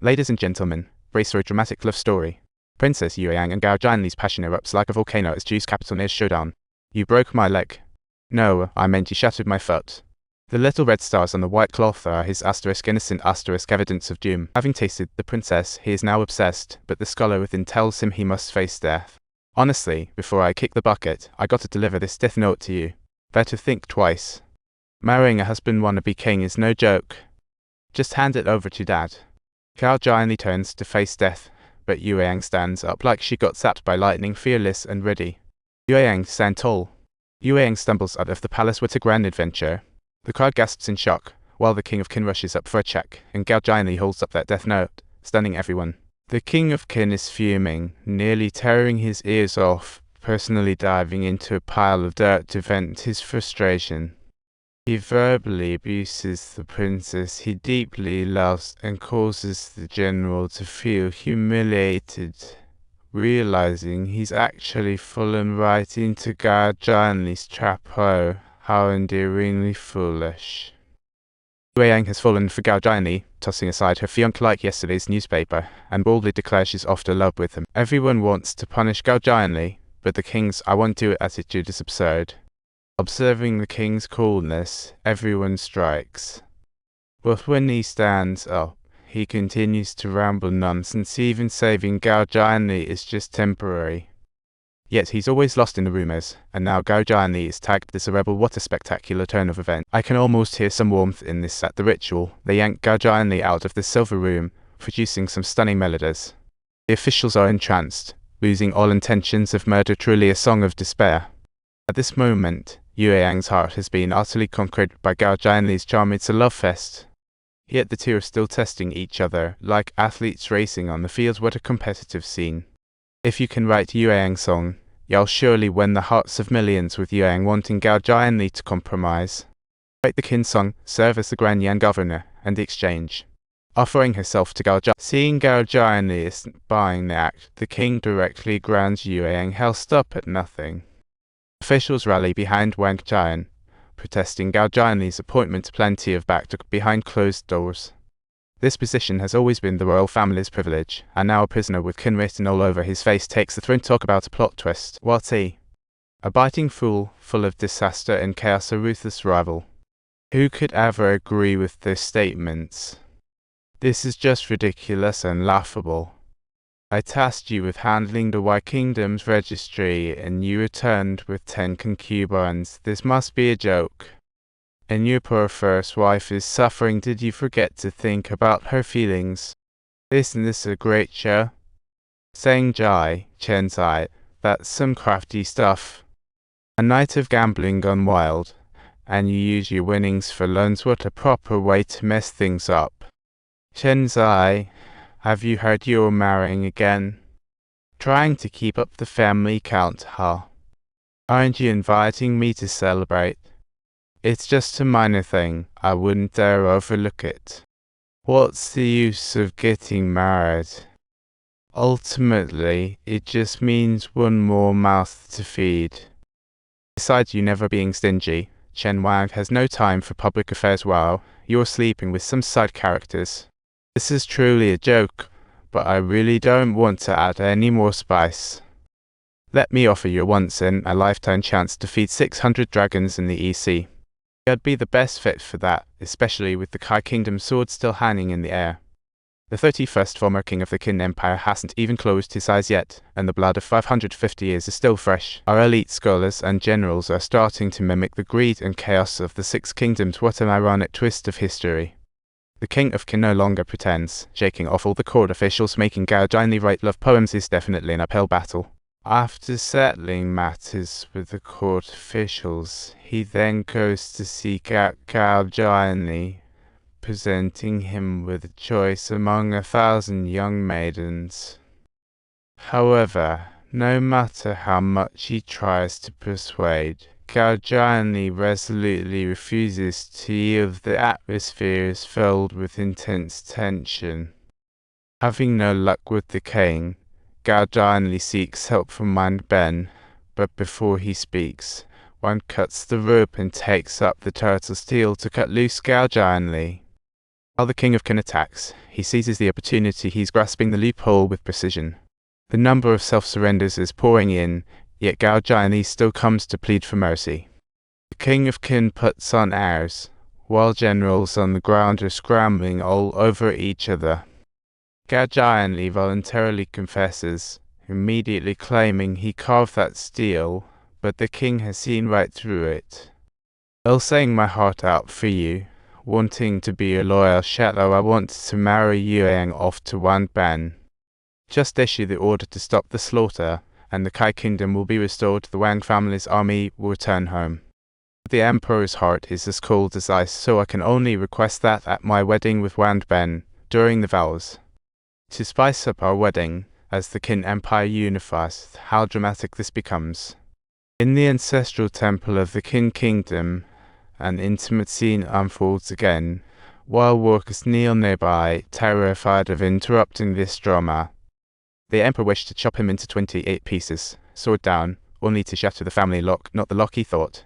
Ladies and gentlemen, brace for a dramatic love story. Princess Yueyang and Gao Jianli's passion erupts like a volcano as Ju's capital nears showdown. You broke my leg. No, I meant you shattered my foot. The little red stars on the white cloth are his innocent evidence of doom. Having tasted the princess, he is now obsessed, but the scholar within tells him he must face death. Honestly, before I kick the bucket, I got to deliver this death note to you. Better think twice. Marrying a husband wannabe king is no joke. Just hand it over to Dad. Gao Jianli turns to face death, but Yueyang stands up like she got zapped by lightning, fearless and ready. Yueyang, stand tall. Yueyang stumbles out of the palace with a grand adventure. The crowd gasps in shock, while the King of Qin rushes up for a check, and Gao Jianli holds up that death note, stunning everyone. The King of Qin is fuming, nearly tearing his ears off, personally diving into a pile of dirt to vent his frustration. He verbally abuses the princess he deeply loves and causes the general to feel humiliated, realizing he's actually fallen right into Gao Jianli's trap. Oh, how endearingly foolish. Yueyang has fallen for Gao Jianli, tossing aside her fiancé like yesterday's newspaper, and boldly declares she's off to love with him. Everyone wants to punish Gao Jianli, but the king's "I won't do it" attitude is absurd. Observing the king's coolness, everyone strikes. But when he stands up, he continues to ramble nonsense, even saving Gao Jianli is just temporary. Yet he's always lost in the rumors, and now Gao Jianli is tagged as a rebel. What a spectacular turn of events. I can almost hear some warmth in this at the ritual. They yank Gao Jianli out of the silver room, producing some stunning melodies. The officials are entranced, losing all intentions of murder, truly a song of despair. At this moment, Yueyang's heart has been utterly conquered by Gao Jianli's charm. It's a love fest. Yet the two are still testing each other, like athletes racing on the field. What a competitive scene. If you can write Yueyang's song, you'll surely win the hearts of millions, with Yueyang wanting Gao Jianli to compromise. Write the Qin song, serve as the Grand Yan governor, and exchange. Offering herself to Gao Jianli. Seeing Gao Jianli isn't buying the act, the king directly grounds Yueyang. He'll stop at nothing. Officials rally behind Wang Jian, protesting Gao Jianli's appointment. Plenty of backtalk behind closed doors. This position has always been the royal family's privilege, and now a prisoner with Qin written all over his face takes the throne. Talk about a plot twist. What's he? A biting fool, full of disaster and chaos, a ruthless rival. Who could ever agree with those statements? This is just ridiculous and laughable. I tasked you with handling the Wei Kingdom's registry, and you returned with 10 concubines. This must be a joke. And your poor first wife is suffering. Did you forget to think about her feelings? Isn't this a great show? Saying Jai, Chen Zai, that's some crafty stuff. A night of gambling gone wild, and you use your winnings for loans. What a proper way to mess things up. Chen Zai, have you heard you're marrying again? Trying to keep up the family count, huh? Aren't you inviting me to celebrate? It's just a minor thing, I wouldn't dare overlook it. What's the use of getting married? Ultimately, it just means one more mouth to feed. Besides you never being stingy, Chen Wang has no time for public affairs. Wow, you're sleeping with some side characters. This is truly a joke, but I really don't want to add any more spice. Let me offer you a once-in-a-lifetime chance to feed 600 dragons in the EC. I'd be the best fit for that, especially with the Kai Kingdom sword still hanging in the air. The 31st former king of the Qin Empire hasn't even closed his eyes yet, and the blood of 550 years is still fresh. Our elite scholars and generals are starting to mimic the greed and chaos of the Six Kingdoms. What an ironic twist of history. The King of Qin no longer pretends, shaking off all the court officials. Making Gao Jianli write love poems is definitely an uphill battle. After settling matters with the court officials, he then goes to seek out Gao Jianli, presenting him with a choice among 1,000 young maidens. However, no matter how much he tries to persuade, Gao Jianli resolutely refuses to yield. The atmosphere is filled with intense tension. Having no luck with the king, Gao Jianli seeks help from Wang Ben, but before he speaks, Wang cuts the rope and takes up the turtle's tail to cut loose Gao Jianli. While the King of Qin attacks, he seizes the opportunity. He's grasping the loophole with precision. The number of self-surrenders is pouring in, yet Gao Jianli still comes to plead for mercy. The King of Qin puts on airs, while generals on the ground are scrambling all over each other. Gao Jianli voluntarily confesses, immediately claiming he carved that steel, but the king has seen right through it. I'll sing my heart out for you, wanting to be a loyal shadow. I want to marry Yueyang off to Wanban. Just issue the order to stop the slaughter, and the Kai kingdom will be restored. The Wang family's army will return home. The emperor's heart is as cold as ice, so I can only request that at my wedding with Wanban, during the vows. To spice up our wedding, as the Qin Empire unifies, how dramatic this becomes. In the ancestral temple of the Qin kingdom, an intimate scene unfolds again, while workers kneel nearby, terrified of interrupting this drama. The emperor wished to chop him into 28 pieces, sword down, only to shatter the family lock, not the lock he thought.